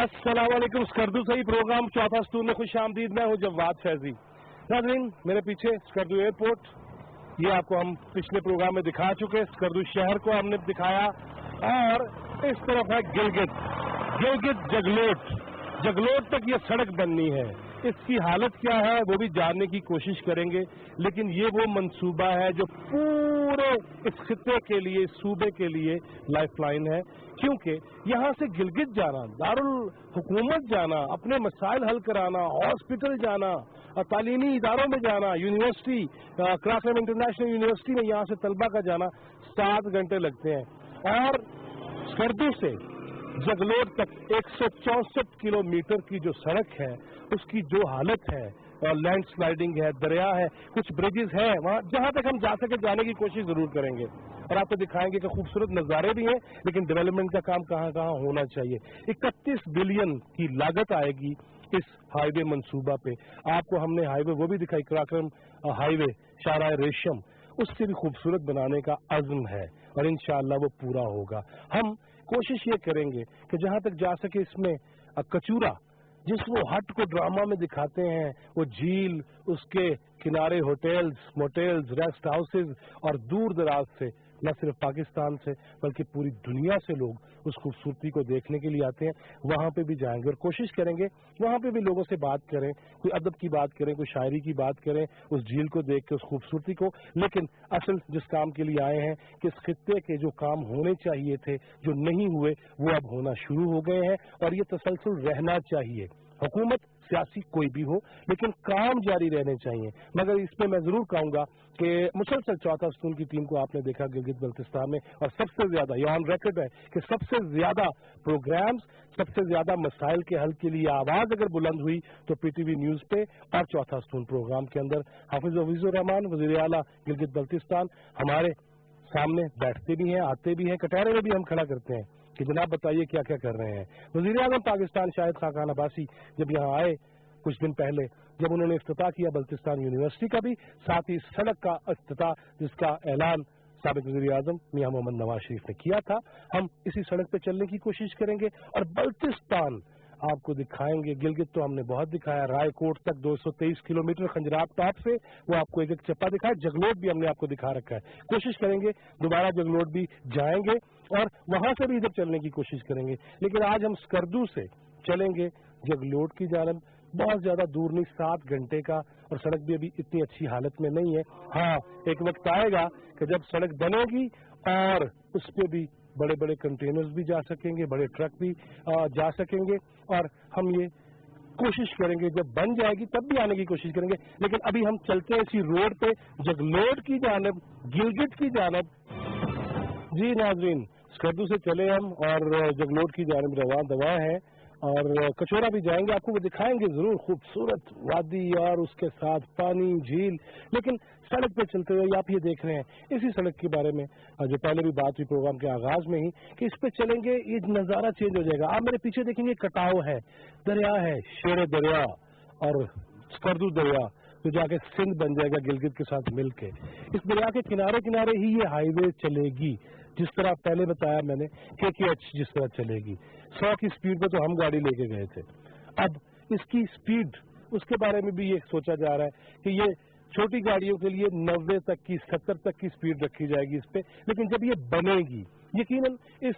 अस्सलाम वालेकुम। स्कर्दू सही प्रोग्राम चौथा स्तूर में खुश आमदीद। मैं हूँ जवाद फैजी। नाज़रीन, मेरे पीछे स्कर्दू एयरपोर्ट, ये आपको हम पिछले प्रोग्राम में दिखा चुके। स्कर्दू शहर को हमने दिखाया और इस तरफ है गिलगित जगलोट तक ये सड़क बननी है। इसकी हालत क्या है वो भी जानने की कोशिश करेंगे, लेकिन ये वो मंसूबा है जो पूरे इस खित्ते के लिए, सूबे के लिए लाइफलाइन है। क्योंकि यहाँ से गिलगित जाना, दारुल हुकूमत जाना, अपने मसाइल हल कराना, हॉस्पिटल जाना, तालीमी इदारों में जाना, यूनिवर्सिटी, क्राकरम इंटरनेशनल यूनिवर्सिटी में यहाँ से तलबा का जाना 7 घंटे लगते हैं। और स्कर्दू से जगलोट तक 164 किलोमीटर की जो सड़क है उसकी जो हालत है, और लैंड स्लाइडिंग है, दरिया है, कुछ ब्रिजेस हैं, वहाँ जहाँ तक हम जा सके जाने की कोशिश जरूर करेंगे और आपको दिखाएंगे कि खूबसूरत नज़ारे भी हैं, लेकिन डेवलपमेंट का काम कहाँ कहाँ होना चाहिए। 31 बिलियन की लागत आएगी इस हाईवे मंसूबा पे। आपको हमने हाईवे वो भी दिखाई, क्राकरम हाईवे शाहराह रेशम, उससे भी खूबसूरत बनाने का अज़्म है और इंशाअल्लाह वो पूरा होगा। हम कोशिश ये करेंगे कि जहाँ तक जा सके इसमें कचूरा, जिस वो हट को ड्रामा में दिखाते हैं, वो झील, उसके किनारे होटल्स, मोटेल्स, रेस्ट हाउसेज, और दूर दराज से न सिर्फ पाकिस्तान से बल्कि पूरी दुनिया से लोग उस खूबसूरती को देखने के लिए आते हैं। वहाँ पे भी जाएंगे और कोशिश करेंगे वहाँ पे भी लोगों से बात करें, कोई अदब की बात करें, कोई शायरी की बात करें, उस झील को देख के, उस खूबसूरती को। लेकिन असल जिस काम के लिए आए हैं कि इस खित्ते के जो काम होने चाहिए थे, जो नहीं हुए, वो अब होना शुरू हो गए हैं और ये तसलसल रहना चाहिए। हुकूमत सियासी कोई भी हो, लेकिन काम जारी रहने चाहिए। मगर इसमें मैं जरूर कहूंगा कि मुसलसल चौथा स्तून की टीम को आपने देखा गिलगित बल्तिस्तान में, और सबसे ज्यादा ये ऑन रिकॉर्ड है कि सबसे ज्यादा प्रोग्राम्स, सबसे ज्यादा मसाइल के हल के लिए आवाज अगर बुलंद हुई तो पीटीवी न्यूज पे और चौथा स्तून प्रोग्राम के अंदर हाफिज हफीजुर रहमान वज़ीर आला गिलगित बल्तिस्तान हमारे सामने बैठते भी हैं, आते भी हैं, कटहरे में भी हम खड़ा करते हैं कि जनाब बताइए क्या क्या कर रहे हैं। वज़ीर आज़म पाकिस्तान शाहिद खाकान अब्बासी जब यहाँ आए कुछ दिन पहले, जब उन्होंने इफ्तिताह किया बल्तिस्तान यूनिवर्सिटी का भी, साथ ही सड़क का इफ्तिताह जिसका ऐलान साबिक वज़ीर आज़म मियां मोहम्मद नवाज शरीफ ने किया था, हम इसी सड़क पे चलने की कोशिश करेंगे और बल्तिस्तान आपको दिखाएंगे। गिलगित तो हमने बहुत दिखाया, रायकोट तक 223 किलोमीटर खंजरात टॉप से, वो आपको एक एक चप्पा दिखाया। जगलोट भी हमने आपको दिखा रखा है। कोशिश करेंगे दोबारा जगलोट भी जाएंगे और वहां से भी इधर चलने की कोशिश करेंगे। लेकिन आज हम स्कर्दू से चलेंगे जगलोट की जानब, बहुत ज्यादा दूर नहीं, 7 घंटे का, और सड़क भी अभी इतनी अच्छी हालत में नहीं है। हाँ, एक वक्त आएगा कि जब सड़क बनेगी और उस पर भी बड़े बड़े कंटेनर्स भी जा सकेंगे, बड़े ट्रक भी जा सकेंगे, और हम ये कोशिश करेंगे जब बन जाएगी तब भी आने की कोशिश करेंगे। लेकिन अभी हम चलते हैं इसी रोड पे जगलोट की जानब, गिलगित की जानब। जी नाजरीन, स्कर्दू से चले हम और जगलोट की जानब रवां हैं और कचौरा भी जाएंगे, आपको वो दिखाएंगे जरूर, खूबसूरत वादी और उसके साथ पानी, झील। लेकिन सड़क पे चलते हुए आप ये देख रहे हैं इसी सड़क के बारे में जो पहले भी बात हुई प्रोग्राम के आगाज में ही कि इस पे चलेंगे ये नज़ारा चेंज हो जाएगा। आप मेरे पीछे देखेंगे कटाव है, दरिया है, शेर दरिया और स्कर्दू दरिया, तो जाके सिंध बन जाएगा गिलगित के साथ मिलके। इस दरिया के किनारे किनारे ही ये हाईवे चलेगी, जिस तरह पहले बताया मैंने, KKH जिस तरह चलेगी। 100 की स्पीड पे तो हम गाड़ी लेके गए थे। अब इसकी स्पीड, उसके बारे में भी ये सोचा जा रहा है कि ये छोटी गाड़ियों के लिए 90 तक की, 70 तक की स्पीड रखी जाएगी इस पे। लेकिन जब ये बनेगी, यकीनन इस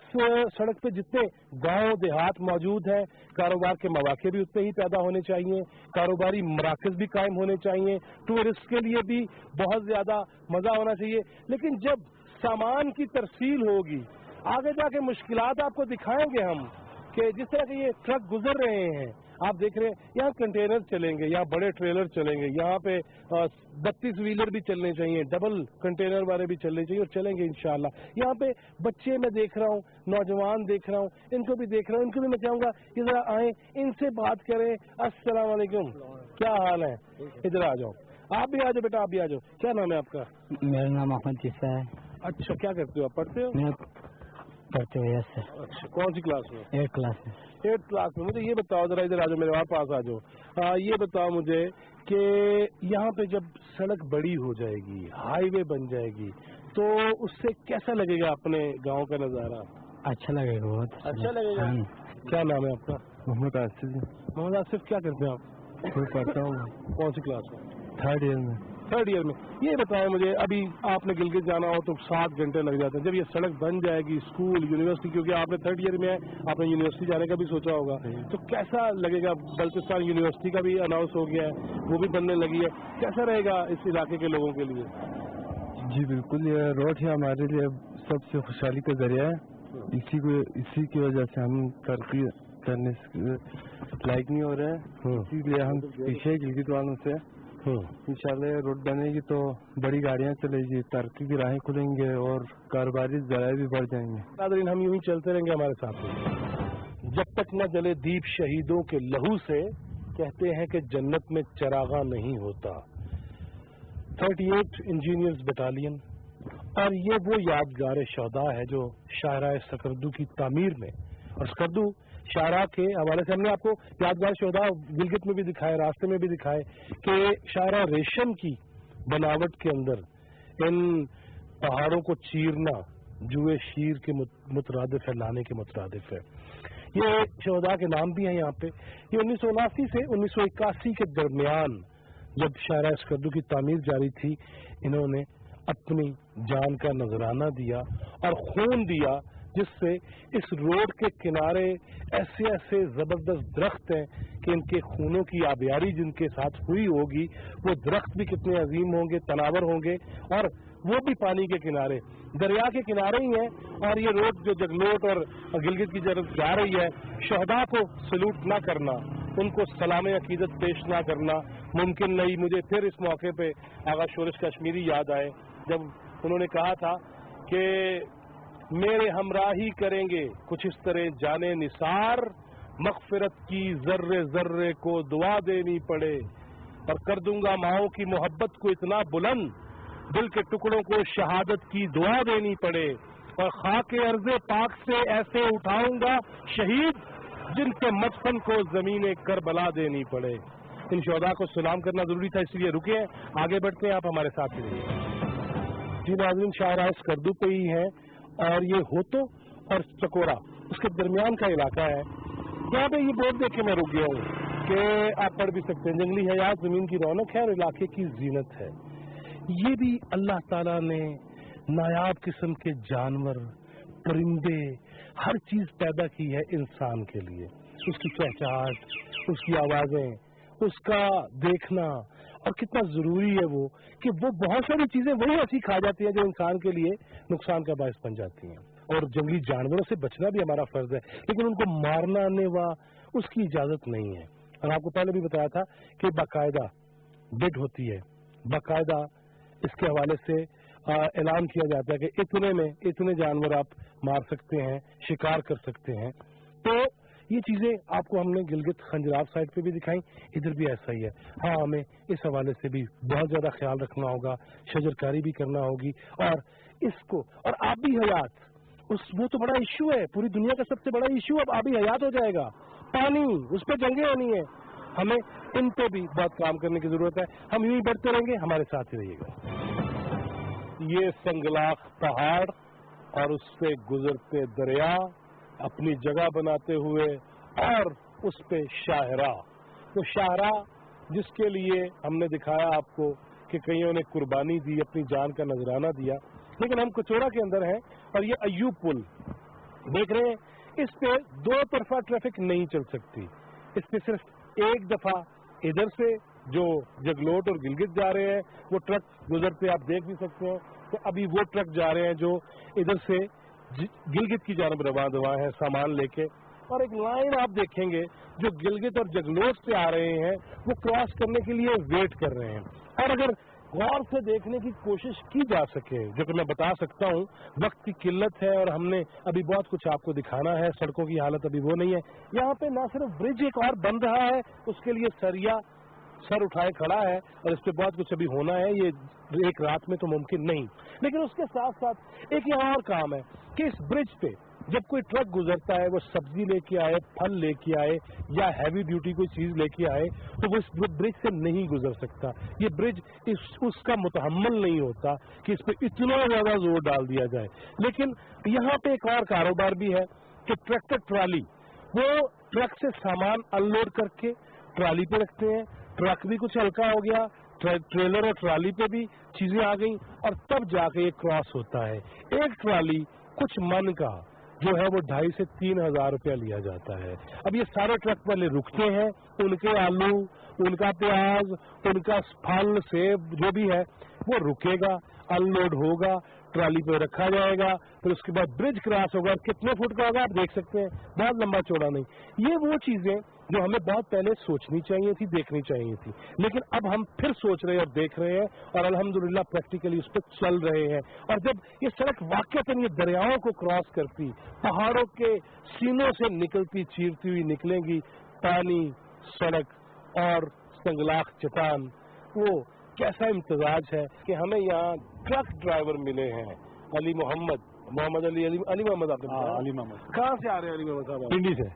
सड़क पे जितने गांव देहात मौजूद हैं, कारोबार के मौके भी उतने ही पैदा होने चाहिए, कारोबारी मराकज भी कायम होने चाहिए, टूरिस्ट के लिए भी बहुत ज्यादा मजा होना चाहिए। लेकिन जब सामान की तरसील होगी, आगे जाके मुश्किलात आपको दिखाएंगे हम कि जिस तरह के ये ट्रक गुजर रहे हैं, आप देख रहे हैं यहाँ कंटेनर चलेंगे, यहाँ बड़े ट्रेलर चलेंगे, यहाँ पे 32 व्हीलर भी चलने चाहिए, डबल कंटेनर वाले भी चलने चाहिए और चलेंगे इंशाल्लाह। यहाँ पे बच्चे मैं देख रहा हूँ, नौजवान देख रहा हूँ, इनको भी देख रहा हूँ, इनको भी मैं चाहूंगा इधर आए, इनसे बात करें। अस्सलाम वालेकुम, क्या हाल है? इधर आ जाओ, आप भी आ जाओ बेटा, आप भी आ जाओ। क्या नाम है आपका? मेरा नाम अहमद चिस्सा है। अच्छा, क्या करते हो आप? पढ़ते हो? मैं पढ़ते हुए। अच्छा, कौन सी क्लास में? 8th क्लास में। 8th क्लास में। मुझे ये बताओ जरा, इधर आ जाओ, मेरे पास आ जाओ। ये बताओ मुझे कि यहाँ पे जब सड़क बड़ी हो जाएगी, हाईवे बन जाएगी, तो उससे कैसा लगेगा अपने गांव का नजारा? अच्छा लगेगा, बहुत अच्छा लगेगा। क्या नाम है आपका? محمد آصف جی. محمد آصف کیا کرتے ہیں آپ؟ میں پڑھتا ہوں کون سی کلاس میں؟ 3rd ایئر میں. 3rd ایئر میں. یہ بتائیں مجھے، ابھی آپ نے گلگت جانا ہو تو 7 گھنٹے لگ جاتے ہیں. جب یہ سڑک بن جائے گی، اسکول یونیورسٹی، کیونکہ آپ نے 3rd ایئر میں ہے، آپ نے یونیورسٹی جانے کا بھی سوچا ہوگا، تو کیسا لگے گا؟ بلتستان یونیورسٹی کا بھی اناؤنس ہو گیا ہے، وہ بھی بننے لگی ہے. کیسا رہے گا اس علاقے کے لوگوں کے لیے؟ جی بالکل، یہ روڈ ہے ہمارے لیے سب سے خوشحالی کا ذریعہ ہے. اسی کی وجہ سے ہم ترقی کرنے لائق نہیں ہو رہے ہیں، اسی لیے ہم پیچھے گلگت والوں سے. انشاءاللہ یہ روڈ بنے گی تو بڑی گاڑیاں چلے گی، ترقی کی راہیں کھلیں گے اور کاروباری ذرائع بھی بڑھ جائیں گے. ناظرین، ہم یوں ہی چلتے رہیں گے ہمارے ساتھ. جب تک نہ جلے دیپ شہیدوں کے لہو سے، کہتے ہیں کہ جنت میں چراغاں نہیں ہوتا. 38 انجینئرز بٹالین، اور یہ وہ یادگار شہداء ہے جو شاہراہ سکردو کی تعمیر میں، اور سکردو شاہراہ کے حوالے سے ہم نے آپ کو یادگار شہداء گلگت میں بھی دکھائے، راستے میں بھی دکھائے کہ شاہراہ ریشم کی بناوٹ کے اندر ان پہاڑوں کو چیرنا جوئے شیر کے مترادف ہے، لانے کے مترادف ہے. یہ شہداء کے نام بھی ہیں یہاں پہ. یہ 1979 سے 1981 کے درمیان جب شاہراہ سکردو کی تعمیر جاری تھی، انہوں نے اپنی جان کا نذرانہ دیا اور خون دیا، جس سے اس روڈ کے کنارے ایسے ایسے زبردست درخت ہیں کہ ان کے خونوں کی آبیاری جن کے ساتھ ہوئی ہوگی، وہ درخت بھی کتنے عظیم ہوں گے، تناور ہوں گے، اور وہ بھی پانی کے کنارے، دریا کے کنارے ہی ہیں. اور یہ روڈ جو جگلوٹ اور گلگت کی طرف جا رہی ہے، شہداء کو سلوٹ نہ کرنا، ان کو سلام عقیدت پیش نہ کرنا ممکن نہیں. مجھے پھر اس موقع پہ آغا شورش کشمیری یاد آئے جب انہوں نے کہا تھا کہ میرے ہمراہی کریں گے کچھ اس طرح جانے نثار، مغفرت کی ذرے ذرے کو دعا دینی پڑے، اور کر دوں گا ماؤں کی محبت کو اتنا بلند، دل کے ٹکڑوں کو شہادت کی دعا دینی پڑے، اور خاک ارض پاک سے ایسے اٹھاؤں گا شہید جن کے مدفن کو زمین کربلا دینی پڑے. ان شہداء کو سلام کرنا ضروری تھا، اس لیے رکے ہیں. آگے بڑھتے ہیں، آپ ہمارے ساتھ ہی رہیے. جی ناظرین، شاہراہ سکردو پہ ہی ہیں، اور یہ ہوتو اور چکورا اس کے درمیان کا علاقہ ہے. یہاں پہ یہ بورڈ دیکھ کے میں رک گیا ہوں کہ آپ پڑھ بھی سکتے ہیں، جنگلی حیات زمین کی رونق ہے اور علاقے کی زینت ہے. یہ بھی اللہ تعالیٰ نے نایاب قسم کے جانور، پرندے، ہر چیز پیدا کی ہے انسان کے لیے. اس کی چہچہاٹ، اس کی آوازیں، اس کا دیکھنا، اور کتنا ضروری ہے وہ کہ وہ بہت ساری چیزیں وہی ایسی کھا جاتی ہیں جو انسان کے لیے نقصان کا باعث بن جاتی ہیں. اور جنگلی جانوروں سے بچنا بھی ہمارا فرض ہے، لیکن ان کو مارنا نیوا اس کی اجازت نہیں ہے. اور آپ کو پہلے بھی بتایا تھا کہ باقاعدہ بڈ ہوتی ہے، باقاعدہ اس کے حوالے سے اعلان کیا جاتا ہے کہ اتنے میں اتنے جانور آپ مار سکتے ہیں، شکار کر سکتے ہیں. تو یہ چیزیں آپ کو ہم نے گلگت خنجراب سائڈ پہ بھی دکھائیں، ادھر بھی ایسا ہی ہے. ہاں، ہمیں اس حوالے سے بھی بہت زیادہ خیال رکھنا ہوگا، شجرکاری بھی کرنا ہوگی، اور اس کو اور آبی حیات وہ تو بڑا ایشو ہے، پوری دنیا کا سب سے بڑا ایشو اب آبی حیات ہو جائے گا. پانی، اس پہ جنگیں ہونی ہیں، ہمیں ان پہ بھی بہت کام کرنے کی ضرورت ہے. ہم یوں ہی بڑھتے رہیں گے، ہمارے ساتھ ہی رہیے گا. یہ سنگلاخ پہاڑ اور اس سے گزرتے دریا اپنی جگہ بناتے ہوئے، اور اس پہ شاہراہ، تو شاہراہ جس کے لیے ہم نے دکھایا آپ کو کہ کئیوں نے قربانی دی، اپنی جان کا نذرانہ دیا. لیکن ہم کچورا کے اندر ہیں، اور یہ ایوب پل دیکھ رہے ہیں، اس پہ 2 طرفہ ٹریفک نہیں چل سکتی. اس پہ صرف ایک دفعہ ادھر سے جو جگلوٹ اور گلگت جا رہے ہیں وہ ٹرک گزرتے آپ دیکھ بھی سکتے ہیں کہ ابھی وہ ٹرک جا رہے ہیں جو ادھر سے گلگت کی جانب روانہ ہیں سامان لے کے. اور ایک لائن آپ دیکھیں گے جو گلگت اور جگلوٹ سے آ رہے ہیں وہ کراس کرنے کے لیے ویٹ کر رہے ہیں. اور اگر غور سے دیکھنے کی کوشش کی جا سکے، جو کہ میں بتا سکتا ہوں، وقت کی قلت ہے اور ہم نے ابھی بہت کچھ آپ کو دکھانا ہے، سڑکوں کی حالت ابھی وہ نہیں ہے. یہاں پہ نہ صرف برج ایک اور بن رہا ہے، اس کے لیے سریا سر اٹھائے کھڑا ہے، اور اس پہ بہت کچھ ابھی ہونا ہے، یہ ایک رات میں تو ممکن نہیں. لیکن اس کے ساتھ ساتھ ایک یہاں اور کام ہے کہ اس برج پہ جب کوئی ٹرک گزرتا ہے، وہ سبزی لے کے آئے، پھل لے کے آئے، یا ہیوی ڈیوٹی کوئی چیز لے کے آئے، تو وہ اس برج سے نہیں گزر سکتا. یہ برج اس کا متحمل نہیں ہوتا کہ اس پہ اتنا زیادہ زور ڈال دیا جائے. لیکن یہاں پہ ایک اور کاروبار بھی ہے کہ ٹریکٹر ٹرالی وہ ट्रक से सामान अनलोड करके ट्राली पे रखते हैं, ट्रक भी कुछ हल्का हो गया, ट्रेलर और ट्राली पे भी चीजें आ गई और तब जाके ये क्रॉस होता है। एक ट्राली कुछ मन का जो है वो 2,500 से 3,000 रुपया लिया जाता है। अब ये सारे ट्रक पहले रुकते हैं, उनके आलू, उनका प्याज, उनका फल, सेब जो भी है वो रुकेगा, अनलोड होगा, ट्राली पे रखा जाएगा, फिर उसके बाद ब्रिज क्रॉस होगा। कितने फुट का होगा आप देख सकते हैं, बहुत लंबा चौड़ा नहीं। ये वो चीजें जो हमें बहुत पहले सोचनी चाहिए थी, देखनी चाहिए थी, लेकिन अब हम फिर सोच रहे हैं और देख रहे हैं और अल्हम्दुलिल्लाह प्रैक्टिकली उस पर चल रहे हैं। और जब ये सड़क वाकईतन ये दरियाओं को क्रॉस करती, पहाड़ों के सीनों से निकलती, चीरती हुई निकलेंगी, पानी, सड़क और संगलाख चट्टान, वो कैसा इम्तिजाज है कि हमें यहाँ ट्रक ड्राइवर मिले हैं। अली मोहम्मद अली मोहम्मद, आपने बताया? अली मोहम्मद। कहाँ से आ रहे हैं अली मोहम्मद साहब? पिंडी से।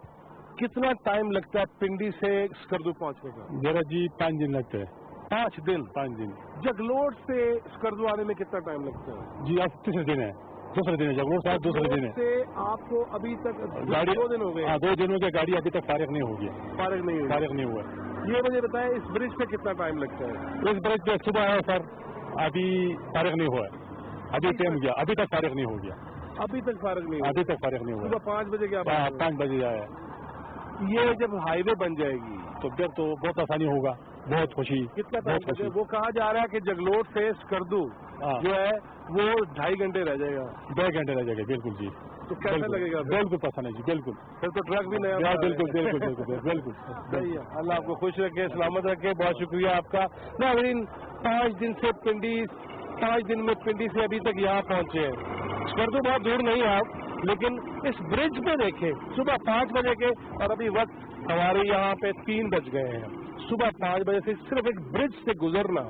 कितना टाइम लगता है पिंडी से स्कर्दू पहुँचने का? जरा जी 5 दिन लगते हैं। 5 दिन? 5 दिन। जगलोट से स्कर्दू आने में कितना टाइम लगता है? जी आज तीसरे दिन है, दूसरे दिन है जगलोट साहब, दूसरे दिन है। से आपको अभी तक गाड़ी 2 दिन हो गए? हाँ 2 दिन हो गए, गाड़ी अभी तक फारिग नहीं होगी। फारिग नहीं हुई? फारिग नहीं हुआ। ये मुझे बताएं इस ब्रिज पे कितना टाइम लगता है? इस ब्रिज पे सुबह है सर, अभी फारिग नहीं हुआ, अभी टाइम गया, अभी तक फारिग नहीं हो गया। अभी तक फारिग नहीं हुआ? अभी तक फारिग नहीं हुआ। सुबह 5 बजे क्या? 5 बजे आया। ये जब हाईवे बन जाएगी तो फिर तो बहुत आसानी होगा, बहुत खुशी। कितना बहुत टाइम? खुशी। वो कहा जा रहा है कि जगलोट से स्कर्दू जो है वो 2.5 घंटे रह जाएगा। 2 घंटे रह जाएगा, बिल्कुल जी। तो कैसा लगेगा? बिल्कुल पसंद है जी, बिल्कुल। फिर तो ट्रक भी नया? बिल्कुल बिल्कुल बिल्कुल बिल्कुल। सही है। अल्लाह आपको खुश रखे, सलामत रखे, बहुत शुक्रिया आपका। नाज़रीन 5 दिन से पिंडी, 5 दिन में पिंडी से अभी तक यहाँ पहुँचे हैं। स्कर्दू बहुत दूर नहीं है आप, लेकिन इस ब्रिज पे देखें, सुबह 5 बजे के और अभी वक्त हमारे यहाँ पे 3 बज गए हैं। सुबह 5 बजे से सिर्फ एक ब्रिज से गुजरना,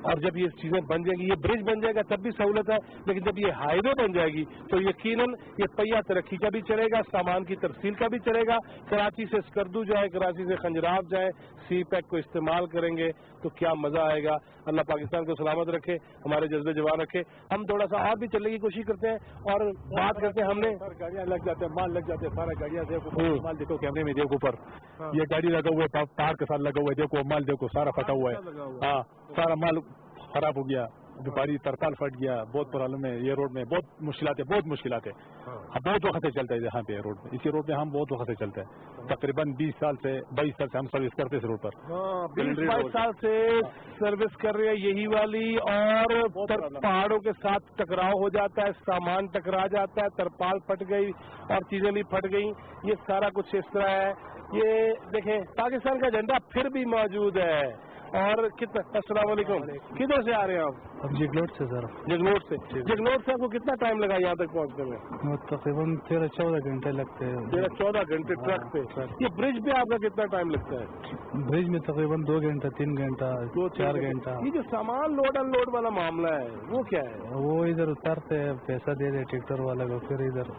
और जब ये चीजें बन जाएंगी, ये ब्रिज बन जाएगा तब भी सहूलत है, लेकिन जब ये हाईवे बन जाएगी तो यकीनन ये पहिया तरक्की का भी चलेगा, सामान की तरसील का भी चलेगा। कराची से स्कर्दू जाए, कराची से खंजराब जाए, सी पैक को इस्तेमाल करेंगे तो क्या मजा आएगा। अल्लाह पाकिस्तान को सलामत रखे, हमारे जज्बे जवान रखे। हम थोड़ा सा और भी चलने की कोशिश करते हैं और बात करते हैं। हमने गाड़ियाँ लग जाते हैं, माल लग जाते हैं, सारा गाड़ियाँ देखो, माल देखो कैमरे में देखो ऊपर, ये गाड़ी लगा हुआ है, तार के साथ लगा हुआ है, देखो माल देखो सारा फटा हुआ है। हाँ सारा माल खराब हो गया, व्यापारी तरपाल फट गया, बहुत प्रॉब्लम है ये रोड में, बहुत मुश्किलात है, बहुत मुश्किलात है। बहुत वक्त से चलता है यहाँ पे रोड में, इसी रोड में हम बहुत वक्त से चलते हैं, तकरीबन 22 साल से हम सर्विस करते इस रोड पर। 20-22 साल से सर्विस कर रहे हैं यही वाली, और पहाड़ों के साथ टकराव हो जाता है, सामान टकरा जाता है, तरपाल फट गई और चीजें भी फट गई। ये सारा कुछ इस तरह है। ये देखें पाकिस्तान का झंडा फिर भी मौजूद है। और कितना? अस्सलाम वालेकुम। किधर से आ रहे हैं आप? अब जगलोट से सर। जगलोट से? जगलोट से आपको कितना टाइम लगा यहाँ तक पहुँचने में? तकरीबन 13-14 घंटे लगते हैं। 13-14 घंटे ट्रक पे? ये ब्रिज पे आपका कितना टाइम लगता है? ब्रिज में तकरीबन 2 घंटा, 3 घंटा, 4 घंटा। ये जो सामान लोड अनलोड वाला मामला है वो क्या है? वो इधर उतारते हैं, पैसा दे दे ट्रैक्टर वाला को, फिर इधर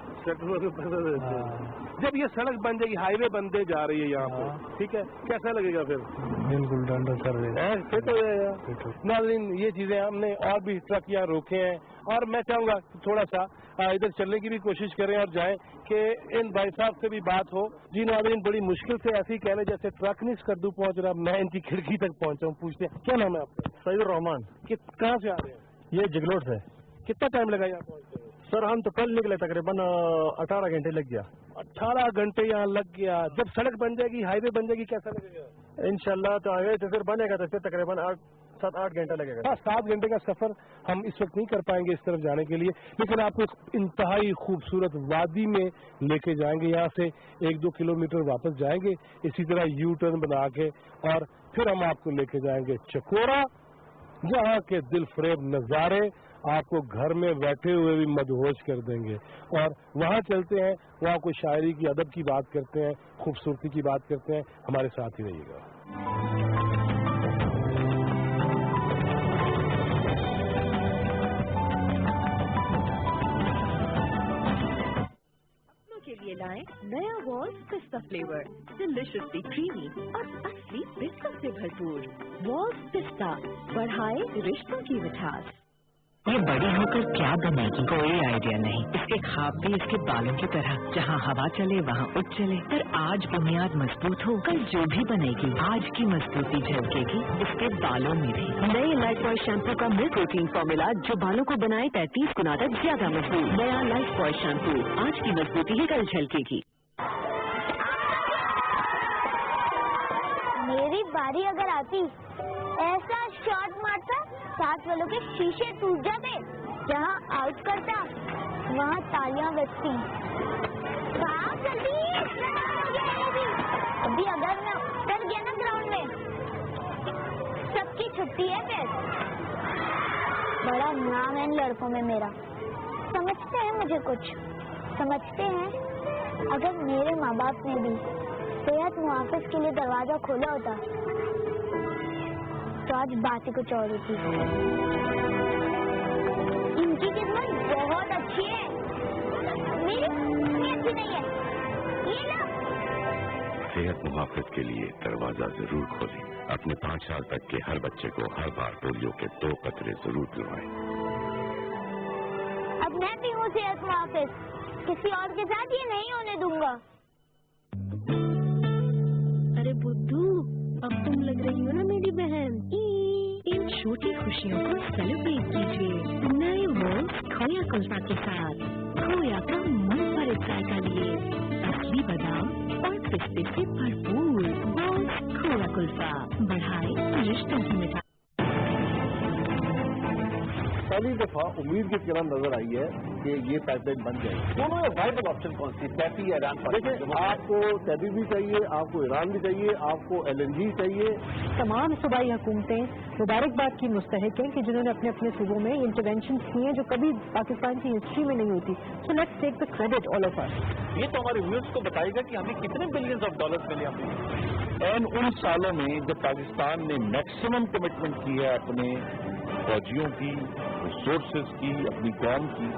जब ये सड़क बन जाएगी, हाईवे बनते जा रही है यहाँ पे, ठीक है, कैसा लगेगा फिर? बिल्कुल डंडा कर फिट हो जाएगा। नाज़रीन ये चीजें हमने और भी ट्रक यहाँ रोके हैं, और मैं चाहूंगा थोड़ा सा इधर चलने की भी कोशिश करें और जाएं कि इन भाई साहब से भी बात हो। जी नाज़रीन बड़ी मुश्किल से ऐसे ही कहने जैसे ट्रक नहीं स्कर्दू पहुंच रहा, मैं इनकी खिड़की तक पहुंचा हूँ। पूछते हैं क्या नाम है आपका? सईद रहमान। कहाँ से आ रहे हैं? ये जगलोट से। कितना टाइम लगा यहाँ पहुँचते? सर हम तो कल निकले, तकरीबन 18 घंटे लग गया। 18 घंटे यहाँ लग गया। जब सड़क बन जाएगी, हाईवे बन जाएगी, कैसा लगेगा? इंशाल्लाह तो हाईवे तो फिर बनेगा तो फिर तकरीबन 7-8 घंटा लगेगा। हाँ 7 घंटे का सफर हम इस वक्त नहीं कर पाएंगे इस तरफ जाने के लिए, लेकिन आपको एक इंतहाई खूबसूरत वादी में लेके जाएंगे। यहाँ से 1-2 किलोमीटर वापस जाएंगे इसी तरह यू टर्न बना के, और फिर हम आपको लेके जाएंगे चकोरा, जहाँ के दिल फरेब नज़ारे आपको घर में बैठे हुए भी मदहोश कर देंगे। और वहाँ चलते हैं, वहाँ कोई शायरी की, अदब की बात करते हैं, खूबसूरती की बात करते हैं। हमारे साथ ही रहिएगा। के लिए लाएं नया वॉल्स पिस्ता फ्लेवर, डिलिशियसली क्रीमी और असली पिस्ता से भरपूर। वॉल्स पिस्ता बढ़ाए रिश्तों की मिठास। یہ بڑی ہو کر کیا بنے گی کوئی آئیڈیا نہیں. اس کے خواب بھی اس کے بالوں کی طرح, جہاں ہوا چلے وہاں اٹھ چلے. پر آج بنیاد مضبوط ہو, کل جو بھی بنے گی آج کی مضبوطی جھلکے گی اس کے بالوں میں بھی. نئے لائف بوائے شیمپو کا ملک پروٹین فارمولا جو بالوں کو بنائے 33 گنا تک زیادہ مضبوط. نیا لائف بوائے شیمپو, آج کی مضبوطی ہی کل جھلکے گی. میری باری اگر آتی ایسا شاٹ مارتا ساتھ والوں کے شیشے ٹوٹ جاتے. جہاں آؤٹ کرتا وہاں تالیاں بجتی. ابھی اگر میں اتر گیا نا گراؤنڈ میں سب کی چھٹی ہے. پھر بڑا نام ہے ان لڑکوں میں میرا. سمجھتے ہیں مجھے کچھ, سمجھتے ہیں اگر میرے ماں باپ نے بھی صحت محافظ کے لیے دروازہ کھولا ہوتا تو آج بات ہی کچھ اور ہوتی. ان کی قسمت بہت اچھی ہے, میری اچھی نہیں ہے. یہ نا صحت محافظ کے لیے دروازہ ضرور کھولیں. اپنے 5 سال تک کے ہر بچے کو ہر بار پولیو کے 2 قطرے ضرور پلوائیں. اب میں بھی ہوں صحت محافظ, کسی اور کے ساتھ یہ نہیں ہونے دوں گا. ارے بدھو, اب تم لگ رہی ہو نا میری بہن. ان چھوٹی خوشیوں کو سیلیبریٹ کیجیے نئے مولز کھویا کلفا کے ساتھ. کھویا کا منفرد ذائقہ لیے, اصلی بادام اور پستے سے بھرپور. مولز کھویا کلفا بڑھائے رشتوں کی مٹھائی. پہلی دفعہ امید کی کرن نظر آئی ہے کہ یہ پائپ لائن بن جائے. دونوں میں وائبل آپشن کون سی, ٹیپی یا ایران؟ دیکھیں, آپ کو ٹیپی بھی چاہیے, آپ کو ایران بھی چاہیے, آپ کو LNG چاہیے. تمام صوبائی حکومتیں مبارکباد کی مستحق ہیں کہ جنہوں نے اپنے اپنے صوبوں میں انٹرونشن کی ہیں جو کبھی پاکستان کی ہسٹری میں نہیں ہوتی. So let's take the credit all of us. یہ تو ہمارے ویوز کو بتائے گا کہ ہمیں کتنے بلینز آف ڈالرز ملے. ہمیں ان سالوں میں جب پاکستان نے میکسیمم کمٹمنٹ کی ہے اپنے فوجیوں کی, ریسورسز کی, اپنی قوم کی,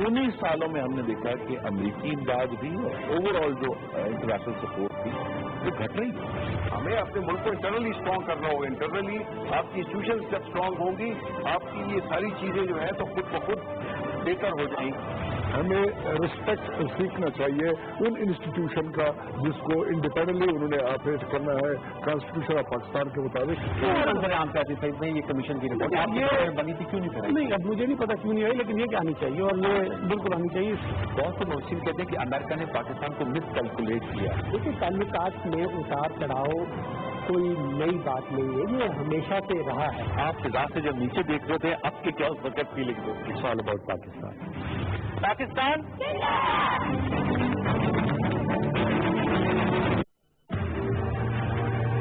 انہیں سالوں میں ہم نے دیکھا کہ امریکی امداد بھی اور اوور آل جو انٹرنیشنل سپورٹ تھی وہ گھٹ رہی ہے. ہمیں اپنے ملک کو انٹرنلی اسٹرانگ کرنا ہوگا. انٹرنلی آپ کی انسٹیٹیوشنز جب اسٹرانگ ہوں گی آپ کی یہ ساری چیزیں جو ہیں تو خود بخود بہتر ہو جائیں گی. ہمیں رسپیکٹ سیکھنا چاہیے ان انسٹیٹیوشن کا جس کو انڈیپینڈنٹلی انہوں نے آپریٹ کرنا ہے کانسٹیٹیوشن آف پاکستان کے مطابق. یہ کمیشن کی رپورٹ بنی تھی, کیوں نہیں؟ نہیں, اب مجھے نہیں پتا کیوں نہیں آئی, لیکن یہ کہ آنی چاہیے اور یہ بالکل آنی چاہیے. بہت سے محسن کہتے ہیں کہ امریکہ نے پاکستان کو مس کیلکولیٹ کیا. دیکھیے, تعلقات میں اتار چڑھاؤ کوئی نئی بات نہیں ہے, یہ ہمیشہ سے رہا ہے. آپ فضا سے جب نیچے دیکھ رہے تھے اب کے کیا اس وقت فیلنگ ہوتی ہے؟ All about Pakistan. پاکستان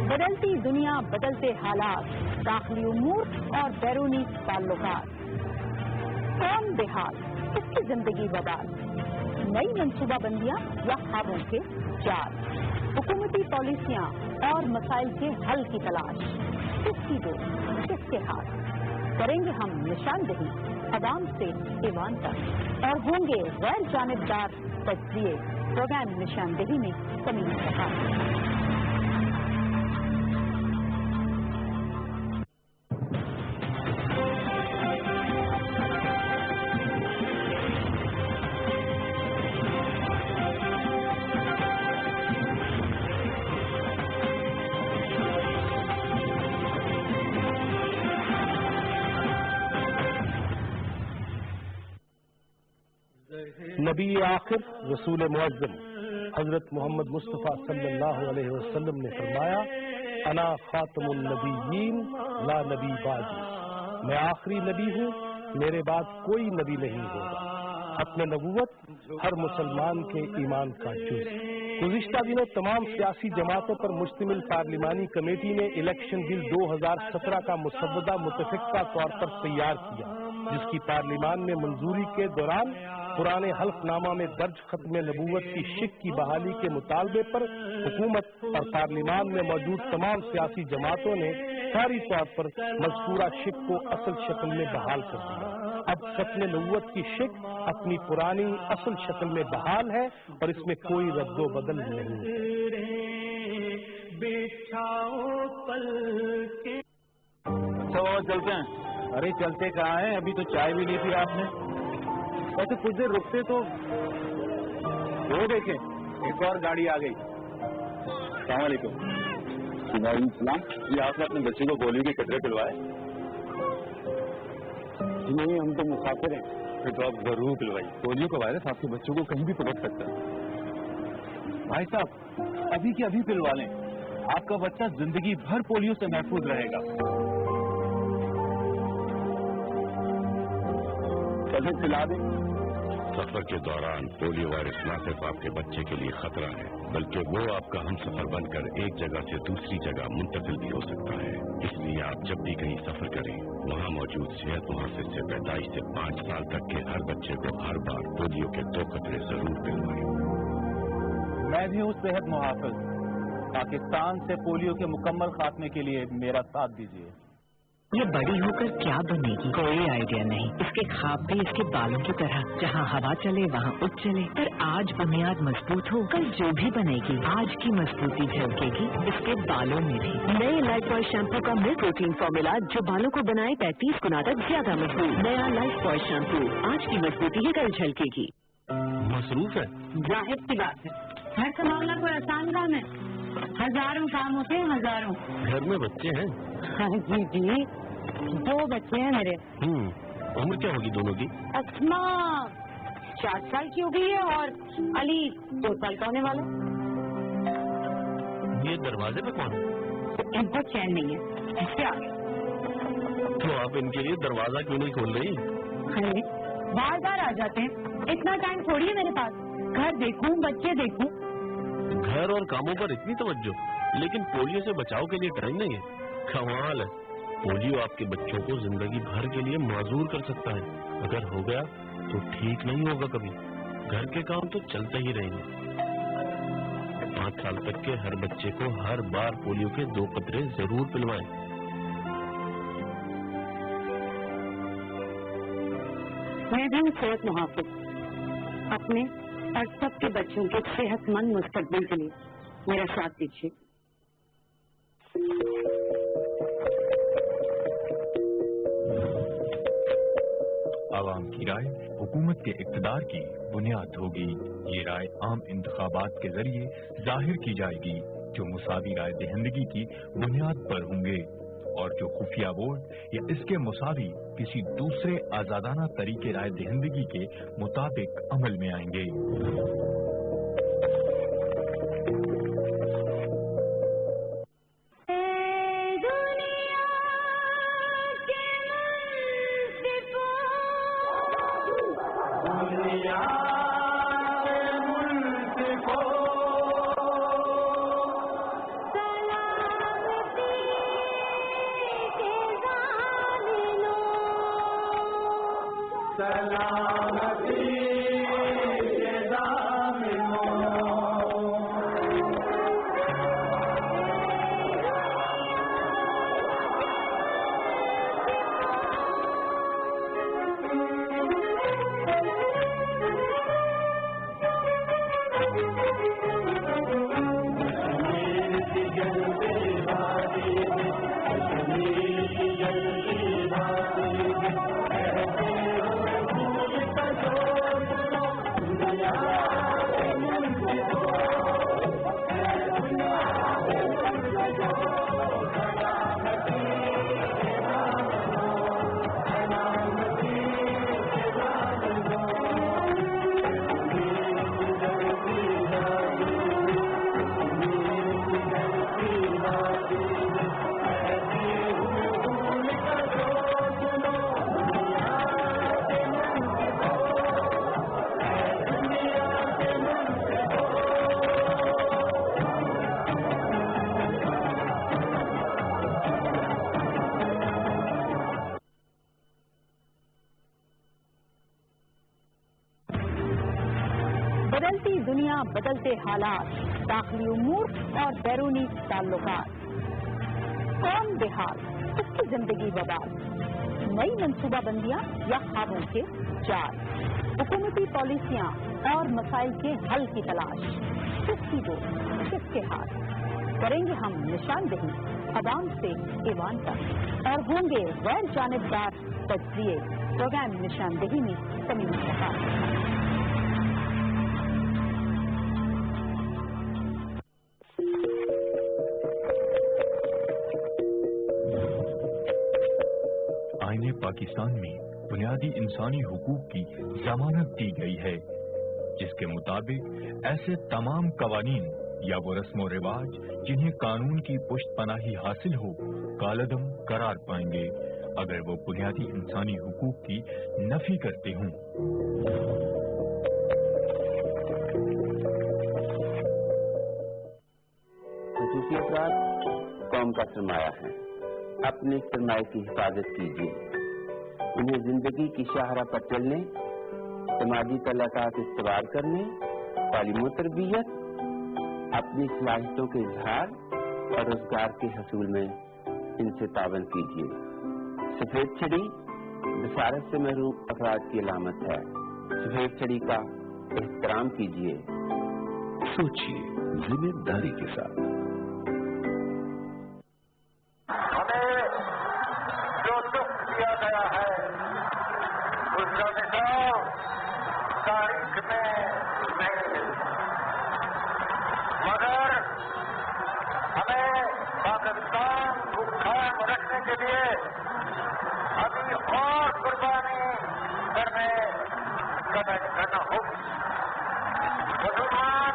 بدلتی دنیا, بدلتے حالات, داخلی امور اور بیرونی تعلقات. قوم بحال, اس کی زندگی ببال. نئی منصوبہ بندیاں یا خوابوں کے جال. حکومتی پالیسیاں اور مسائل کے حل کی تلاش. کس کی دو, کس کے ہاتھ. کریں گے ہم نشاندہی عوام سے ایوان تک اور ہوں گے غیر جانبدار تجزیے. پروگرام نشاندہی میں کمی نہیں. نبی آخر رسول معظم حضرت محمد مصطفیٰ صلی اللہ علیہ وسلم نے فرمایا, انا خاتم النبیین لا نبی بعدی. میں آخری نبی ہوں, میرے بعد کوئی نبی نہیں ہوگا. ختم نبوت ہر مسلمان کے ایمان کا جز. گزشتہ دنوں تمام سیاسی جماعتوں پر مشتمل پارلیمانی کمیٹی نے الیکشن بل 2017 کا مسودہ متفقہ طور پر تیار کیا, جس کی پارلیمان میں منظوری کے دوران پرانے حلف نامہ میں درج ختم نبوت کی شک کی بحالی کے مطالبے پر حکومت اور پارلیمان میں موجود تمام سیاسی جماعتوں نے فوری طور پر مذکورہ شک کو اصل شکل میں بحال کر دیا. اب ختم نبوت کی شک اپنی پرانی اصل شکل میں بحال ہے اور اس میں کوئی رد و بدل نہیں ہے. چلتے ہیں. अरे चलते कहाँ हैं, अभी तो चाय भी ली थी आपने। वैसे कुछ देर रुकते तो वो देखें, एक और गाड़ी आ गई। अस्सलाम वालेकुम। वालेकुम सलाम। जी आपने अपने बच्चे को पोलियो के कतरे पिलवाए? नहीं, हम तो मुसाफिर हैं। फिर तो आप जरूर पिलवाइए। पोलियो का वायरस आपके बच्चों को कहीं भी पकड़ सकता है। भाई साहब अभी के अभी पिलवा लें, आपका बच्चा जिंदगी भर पोलियो से महफूज रहेगा। कैसे पिला दें? सफर के दौरान पोलियो वायरस न सिर्फ आपके बच्चे के लिए खतरा है, बल्कि वो आपका हमसफर बनकर एक जगह से दूसरी जगह मुंतकिल भी हो सकता है। इसलिए आप जब भी कहीं सफर करें, वहाँ मौजूद सेहत मुहाफिज से पैदाइश से 5 साल तक के हर बच्चे को हर बार पोलियो के 2 कतरे जरूर पिलवाएं। मैं भी हूँ सेहत मुहाफिज। पाकिस्तान से पोलियो के मुकम्मल खात्मे के लिए मेरा साथ दीजिए। ये बड़ी होकर क्या बनेगी कोई आइडिया नहीं। इसके ख्वाब भी इसके बालों की तरह, जहाँ हवा चले वहाँ उठ चले। पर आज बुनियाद मजबूत हो, कल जो भी बनेगी आज की मजबूती झलकेगी इसके बालों में भी। नए लाइफ बॉय शैम्पू का मिल्क प्रोटीन फॉर्मूला जो बालों को बनाए 35 गुना तक ज्यादा मजबूत। नया लाइफ बॉय शैम्पू, आज की मजबूती है कल झलकेगी। मसरूफ है? जाहिर सी बात है, घर संभालना कोई आसान काम है? हजारों काम होते हैं, हजारों। घर में बच्चे हैं? हाँ जी जी, 2 बच्चे हैं मेरे। उम्र क्या होगी दोनों की? अस्मा 4 साल की हो गई है और अली 2 साल का होने वाला। ये दरवाजे पे कौन है? इनको चैन नहीं है, इससे आगे। तो आप इनके लिए दरवाजा क्यों नहीं खोल रही? अरे बार बार आ जाते हैं, इतना टाइम थोड़ी है मेरे पास। घर देखूं, बच्चे देखूं। घर और कामों पर इतनी तवज्जो, लेकिन पोलियो से बचाव के लिए टाइम नहीं है। कमाल है। पोलियो आपके बच्चों को जिंदगी भर के लिए माजूर कर सकता है। अगर हो गया तो ठीक नहीं होगा कभी। घर के काम तो चलते ही रहेंगे। 5 साल तक के हर बच्चे को हर बार पोलियो के 2 कतरे जरूर पिलवाएं। मैं भी सेहत मुहाफिज। अपने और सबके बच्चों के सेहतमंद मुस्तकबिल के लिए मेरा साथ दीजिए। आवाम की राय हुकूमत के इक़्तिदार की बुनियाद होगी। ये राय आम इंतखाबात के जरिए जाहिर की जाएगी जो मुसावी राय दहिंदगी की बुनियाद पर होंगे और जो खुफिया वोट या इसके मुसावी किसी दूसरे आजादाना तरीके राय दहिंदगी के मुताबिक अमल में आएंगे। बदलती दुनिया, बदलते हालात, दाखिली उमूर और बैरूनी ताल्लुकात, कौम बेहाल, उसकी जिंदगी बवाल, नई मंसूबाबंदियां या ख्वाबों के जाल, हुकूमती पॉलिसियां और मसाइल के हल की तलाश, किसकी दो किसके हाथ, करेंगे हम निशानदेही अवाम से ईवान तक। और होंगे गैर जानिबदार तजज़िये। प्रोग्राम निशानदेही में तमीम मुस्तफा। आईने पाकिस्तान में बुनियादी इंसानी हुकूक की जमानत दी गई है, जिसके मुताबिक ऐसे तमाम कवानीन या वो रस्म व रिवाज जिन्हें कानून की पुष्टपनाही हासिल हो कालदम करार पाएंगे अगर वो बुनियादी इंसानी हुकूक की नफी करते हों। खसूसी अफराद कौम का सरमाया है, अपने सरमाए की हिफाजत कीजिए। उन्हें जिंदगी की शाहराह पर चलने, समाजी तल्लुकात इस्तवार करने, तालीम व तरबियत, अपनी सलाहियतों के इजहार और रोजगार के हसूल में इनसे तावन कीजिए। सफेद छड़ी बसारत से महरूम अफराद की अलामत है। सफेद छड़ी का एहतराम कीजिए। सोचिए जिम्मेदारी के साथ। हमें जो दुख दिया गया है उसका हिसाब तारीख में नहीं मिलता, मगर हमें पाकिस्तान को कायम रखने के लिए अभी और कुर्बानी करना होगी। मुसलमान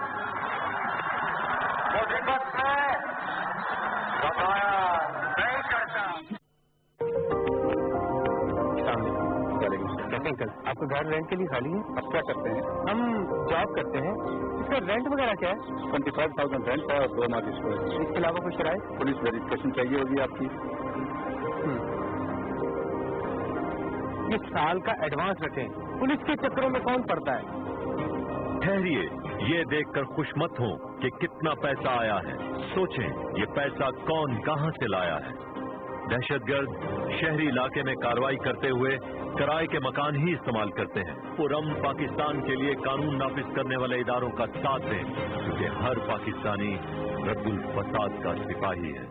मुसीबत में बकाया नहीं करता। अंकल, आपका घर रेंट के लिए खाली है? आप क्या करते हैं? हम जॉब करते हैं। इसका रेंट वगैरह क्या है? 25,000 रेंट है और 2 माह की स्टोरेज। इसके अलावा कोई शराइत? पुलिस वेरिफिकेशन चाहिए होगी आपकी। ये साल का एडवांस रखें, पुलिस के चक्करों में कौन पड़ता है? ठहरिए, ये देखकर खुश मत हो कि कितना पैसा आया है। सोचें ये पैसा कौन कहां से लाया है। दहशतगर्द शहरी इलाके में कार्रवाई करते हुए किराए के मकान ही इस्तेमाल करते हैं। पुरअमन पाकिस्तान के लिए कानून नाफिज करने वाले इदारों का साथ दें, क्योंकि हर पाकिस्तानी रद्दुल फसाद का सिपाही है।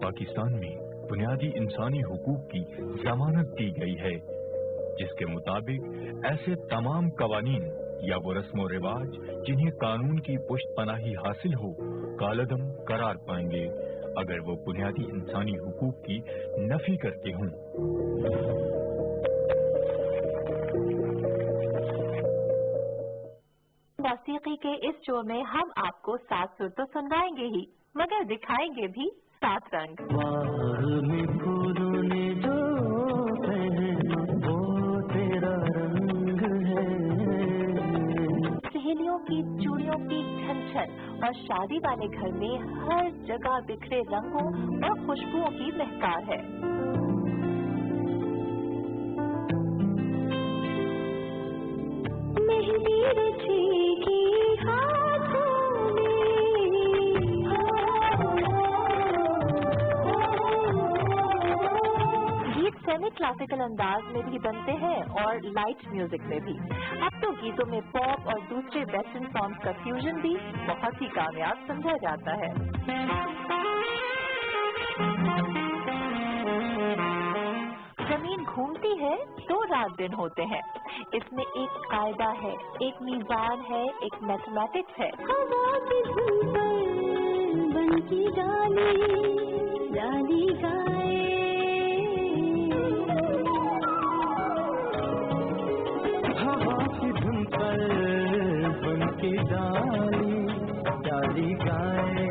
पाकिस्तान में बुनियादी इंसानी हुकूक की जमानत दी गई है, जिसके मुताबिक ऐसे तमाम कवानीन या वो रस्म व रिवाज जिन्हें कानून की पुष्टपनाही हासिल हो कालदम करार पाएंगे अगर वो बुनियादी इंसानी हुकूक की नफी करते हों। मौसीकी के इस शो में हम आपको 7 सुर तो सुनवाएंगे ही, मगर दिखाएंगे भी 7 रंग। फूलों ने जो पहना वो तेरा रंग है। सहेलियों की चूड़ियों की झनझन और शादी वाले घर में हर जगह बिखरे रंगों और खुशबुओं की महकार है। मेहंदी रचेगी हाथों में क्लासिकल अंदाज में भी बनते हैं और लाइट म्यूजिक में भी। अब तो गीतों में पॉप और दूसरे वेस्टर्न सॉन्ग्स का फ्यूजन भी बहुत ही कामयाब समझा जाता है। जमीन घूमती है तो रात दिन होते हैं। इसमें एक कायदा है, एक मीज़ान है, एक मैथमेटिक्स है। हवा की धुन पर बन की डाली गाए, हवा की धुन पर बन की डाली गाए,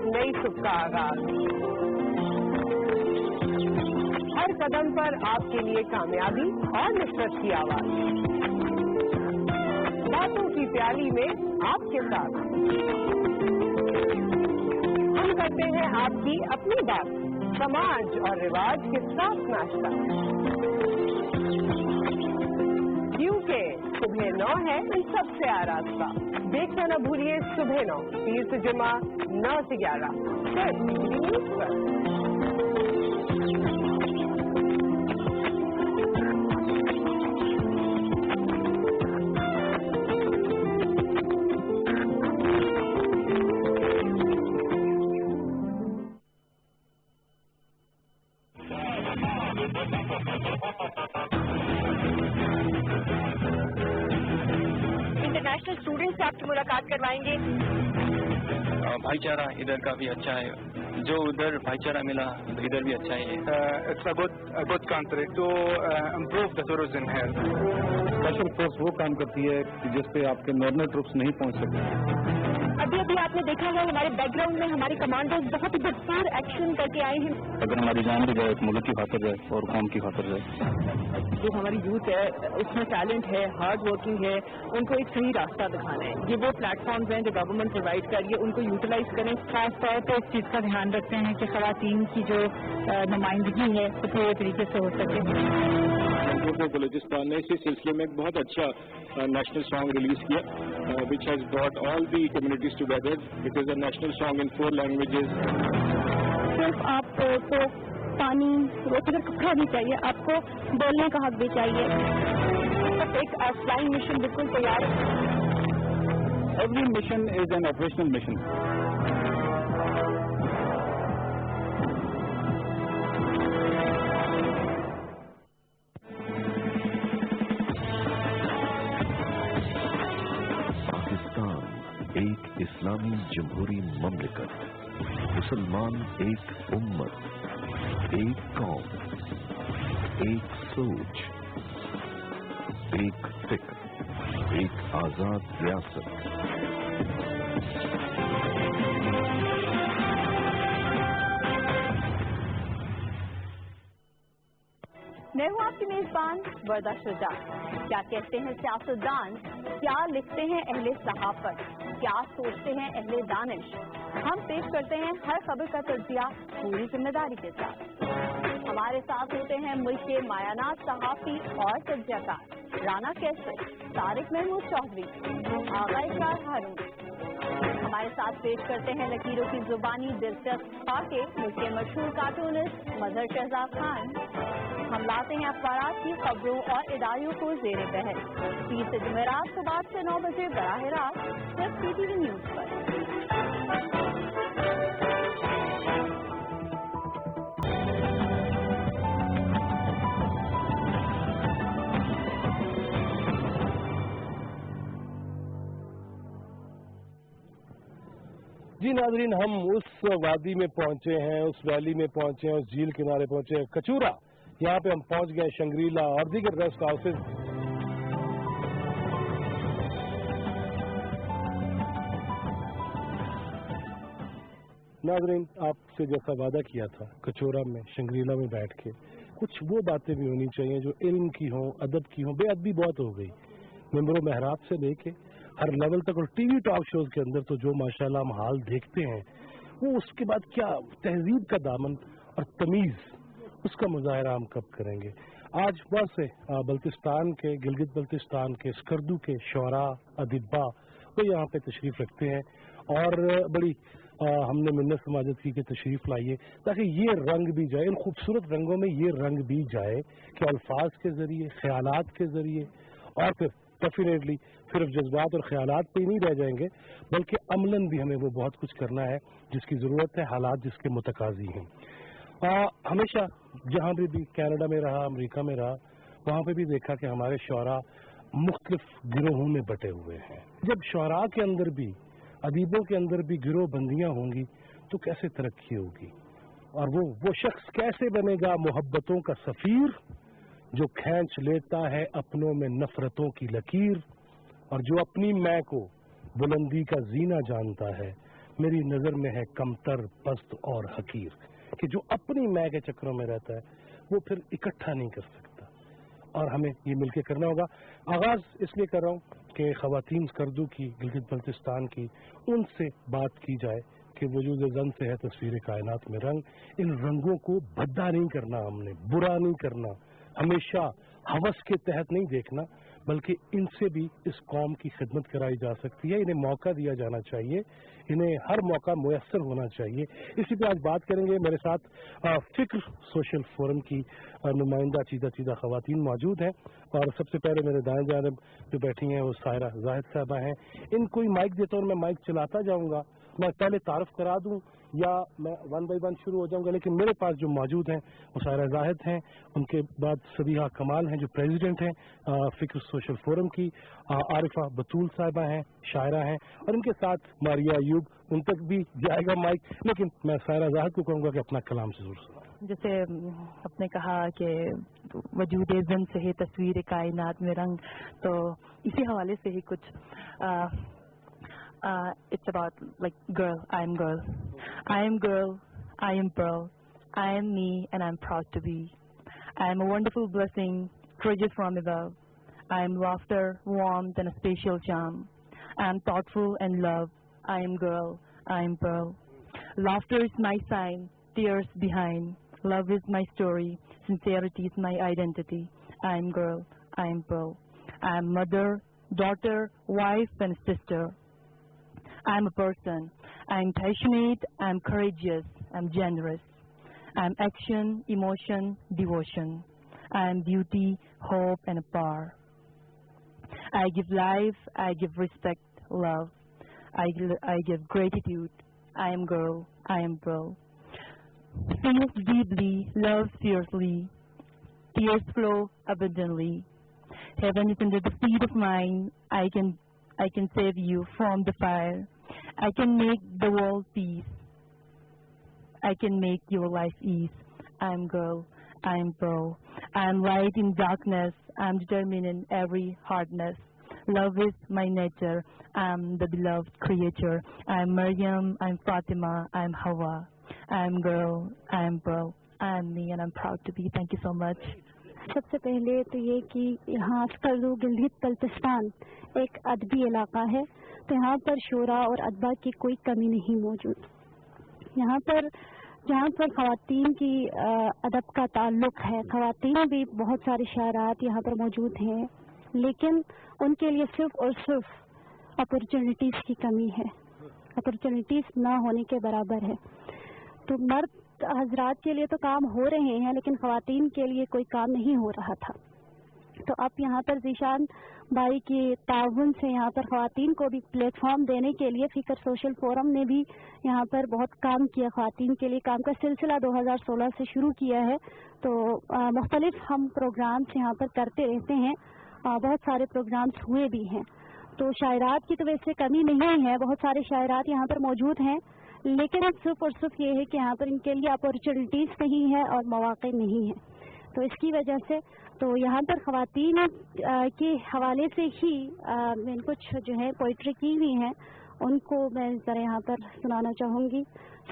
नई सुख का आगाज। हर कदम पर आपके लिए कामयाबी और नुसरत की आवाज। बातों की प्याली में आपके साथ हम करते हैं आपकी अपनी बात, समाज और रिवाज के साथ नाश्ता। क्योंकि सुबह 9 है सबसे आरास्ता। देखना न भूलिए सुबह 9, पीर से जुमा 9 से 11 सिर्फ न्यूज़ पर। इंटरनेशनल स्टूडेंट्स से आपकी मुलाकात करवाएंगे। भाईचारा इधर का भी अच्छा है, जो उधर भाईचारा मिला इधर भी अच्छा ही है। It's a good country to improve the tourism है। स्पेशल फोर्स वो काम करती है जिस पे आपके नॉर्मल ट्रुप्स नहीं पहुंच सकते। अभी आपने देखा है हमारे बैकग्राउंड में हमारे कमांडर्स बहुत ही भरपूर एक्शन करके आए हैं। अगर हमारी जान भी जाए मुल्क की खातिर जाए और कौम की खातिर जाए। जो हमारी यूथ है उसमें टैलेंट है, हार्ड वर्किंग है, उनको एक सही रास्ता दिखाना है। ये वो प्लेटफॉर्म्स हैं जो गवर्नमेंट प्रोवाइड कर रही है, उनको यूटिलाइज करें। खास तौर पर इस चीज़ का ध्यान रखते हैं कि खवातीन की जो नुमाइंदगी है वो पूरे तरीके से हो सके। बलूचिस्तान ने इसी सिलसिले में एक बहुत अच्छा नेशनल सॉन्ग रिलीज किया which has brought all the communities together. It is a national song in 4 languages. सिर्फ आपको पानी, रोटी का कपड़ा भी चाहिए, आपको बोलने का हक भी चाहिए। एक फ्लाइंग मिशन बिल्कुल तैयार है। Every mission is an operational mission. एक इस्लामी जमहूरी ममलिकत, मुसलमान एक उम्मत, एक कौम, एक सोच, एक फिक्र, एक आजाद रियासत। मैं हूँ आपकी मेजबान वर्दा शुजा। क्या कहते हैं सियासतदान, क्या लिखते हैं अहले सहाफत, क्या सोचते हैं अहले दानिश। हम पेश करते हैं हर खबर का तज्जिया पूरी जिम्मेदारी के साथ। हमारे साथ होते हैं मुल्क के मायानात सहाफी और तज्जियाकार राना कैसर, तारिक महमूद चौधरी, आगा इकरार हारून। हमारे साथ पेश करते हैं लकीरों की जुबानी दिलचस्प खाके मुल्क के मशहूर कार्टूनिस्ट मजहर शहजाद खान। हम लाते हैं अखबारात की खबरों और इदारियों को जेर बहस 30 से जुमेरात सुबह से 9 बजे बराह रास्त सिर्फ PTV न्यूज पर। जी नाजरीन, हम उस वादी में पहुंचे हैं, उस वैली में पहुंचे हैं, उस झील किनारे पहुंचे हैं, कचूरा। यहाँ पे हम पहुंच गए शंग्रीला और दीगर रेस्ट हाउसेज। नाजरीन, आपसे जैसा वादा किया था कचूरा में शंग्रीला में बैठ के कुछ वो बातें भी होनी चाहिए जो इल्म की हों, अदब की हों। बेअदबी बहुत हो गई, मिंबरों महराब से लेके हर लेवल तक, और टीवी टॉक शोज के अंदर तो जो माशाल्लाह हम हाल देखते हैं, वो उसके बाद क्या तहजीब का दामन और तमीज़, उसका मुजाहरा हम कब करेंगे। आज बहुत से बल्तिस्तान के, गिलगित बल्तिस्तान के, स्कर्दू के शोरा, अदिब्बा वो यहाँ पे तशरीफ़ रखते हैं और बड़ी हमने मिन्नत समाजत की कि तशरीफ़ लाइए ताकि ये रंग भी जाए, इन खूबसूरत रंगों में ये रंग भी जाए कि अल्फाज के ज़रिए, ख्यालात के ज़रिए, और फिर डेफिनेटली सिर्फ जज्बात और ख्यालात पे ही नहीं रह जाएंगे, बल्कि अमलन भी हमें वो बहुत कुछ करना है जिसकी ज़रूरत है, हालात जिसके मुतकाज़ी हैं। हमेशा जहाँ भी कनाडा में रहा, अमेरिका में रहा, वहाँ पे भी देखा कि हमारे शोरा मुख्तलिफ गिरोहों में बटे हुए हैं। जब शोरा के अंदर भी, अदीबों के अंदर भी गिरोह बंदियाँ होंगी तो कैसे तरक्की होगी, और वो शख्स कैसे बनेगा मोहब्बतों का सफ़ीर जो खींच लेता है अपनों में नफरतों की लकीर, और जो अपनी मैं को बुलंदी का जीना जानता है, मेरी नज़र में है कमतर, पस्त और हकीर, कि जो अपनी मैं के चक्रों में रहता है वो फिर इकट्ठा नहीं कर सकता, और हमें ये मिलकर करना होगा। आगाज़ इसलिए कर रहा हूँ कि ख़वातीन स्कर्दू की, गिलगित बल्तिस्तान की, उनसे बात की जाए कि वजूद ज़न से है तस्वीर कायनात में रंग। इन रंगों को भद्दा नहीं करना, हमने बुरा नहीं करना, हमेशा हवस के तहत नहीं देखना, बल्कि इनसे भी इस कौम की खिदमत कराई जा सकती है। इन्हें मौका दिया जाना चाहिए, इन्हें हर मौका मुयस्सर होना चाहिए। इसी पे आज बात करेंगे। मेरे साथ फिक्र सोशल फोरम की नुमाइंदा चीदा ख़वातीन मौजूद हैं, और सबसे पहले मेरे दाएं जानब जो बैठी हैं वो सायरा जाहिद साहबा हैं। इनको ही माइक देता हूँ, मैं माइक चलाता जाऊँगा, मैं पहले तारुफ करा दूँ या मैं वन बाई वन शुरू हो जाऊंगा, लेकिन मेरे पास जो मौजूद हैं वो सायरा जाहिद हैं, उनके बाद सबीहा कमाल हैं जो प्रेसिडेंट हैं फिक्र सोशल फोरम की, आरिफा बतूल साहिबा हैं, शायरा हैं, और इनके साथ मारिया अयूब, उन तक भी जाएगा माइक, लेकिन मैं सायरा जाहिद को कहूँगा कि अपना कलाम से जरूर सुनाएं। जैसे आपने कहा कि वजूद ज़न से है तस्वीर कायनात में रंग, तो इसी हवाले से ही कुछ it's about like girl, I am girl, I am girl, I am pearl, I am me and I'm proud to be. I am a wonderful blessing, treasure from above. I am laughter, warmth and a special charm. I am thoughtful and love. I am girl, I am pearl. Laughter is my sign, tears behind. Love is my story, sincerity is my identity. I am girl, I am pearl. I am mother, daughter, wife and sister. I am a person. I am passionate, I am courageous, I am generous. I am action, emotion, devotion. I am beauty, hope and power. I give life, I give respect, love. I give gratitude. I am girl, I am pearl. Feels deeply, love fiercely. Tears flow abundantly. Heaven is under the feet of mine. I can save you from the fire. I can make the world peace. I can make your life ease. I am girl, I am pearl. I am light in darkness. I am determined in every hardness. Love is my nature. I am the beloved creature. I am Maryam, I am Fatima, I am Hawa. I am girl, I am pearl. I am me and I am proud to be. Thank you so much. सबसे पहले तो ये कि यहाँ स्कर्दू गिलगित बल्तिस्तान एक अदबी इलाका है, तो यहाँ पर शोरा और अदबा की कोई कमी नहीं मौजूद। यहाँ पर जहाँ पर ख़वातीन की अदब का ताल्लुक़ है, ख़वातीन भी बहुत सारे शायरात यहाँ पर मौजूद हैं, लेकिन उनके लिए सिर्फ और सिर्फ अपॉर्चुनिटीज़ की कमी है, अपॉर्चुनिटीज़ ना होने के बराबर है। तो मर्द हजरात के लिए तो काम हो रहे हैं, लेकिन ख़वातीन के लिए कोई काम नहीं हो रहा था। तो अब यहाँ पर ज़ीशान भाई के ताउन से यहाँ पर ख़वातीन को भी प्लेटफॉर्म देने के लिए फ़िक्र सोशल फोरम ने भी यहाँ पर बहुत काम किया, ख़वातीन के लिए काम का सिलसिला 2016 से शुरू किया है। तो मुख्तलिफ हम प्रोग्राम्स यहाँ पर करते रहते हैं, बहुत सारे प्रोग्राम्स हुए भी हैं। तो शायरात की तो वैसे कमी नहीं है, बहुत सारे शायरात यहाँ पर मौजूद हैं, लेकिन अब सिर्फ और सिर्फ ये है कि यहाँ पर इनके लिए अपॉर्चुनिटीज़ नहीं है और मौक़े नहीं है। तो इसकी वजह से तो यहाँ पर ख़वातीन के हवाले से ही मैंने कुछ जो है पोइट्री की हुई हैं, उनको मैं ज़रा यहाँ पर सुनाना चाहूँगी।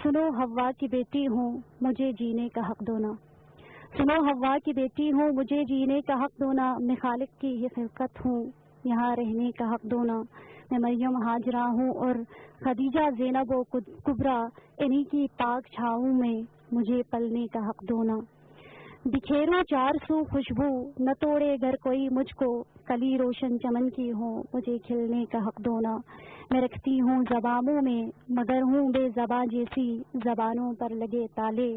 सुनो हवा की बेटी हूँ, मुझे जीने का हक़ दो ना। सुनो हवा की बेटी हूँ, मुझे जीने का हक़ दो ना। मैं खालिक की ही खिलकत हूँ, यहाँ रहने का हक़ दो ना। मैं मरियम हाजरा हूँ और खदीजा ज़ैनब व कुबरा इन्हीं की पाक छाँव में मुझे पलने का हक दो ना। बिखेरूं 400 खुशबू न तोड़े घर कोई मुझको, कली रोशन चमन की हो मुझे खिलने का हक दो ना। मैं रखती हूँ ज़बानों में मगर हूँ बेज़बां जैसी, ज़बानों पर लगे ताले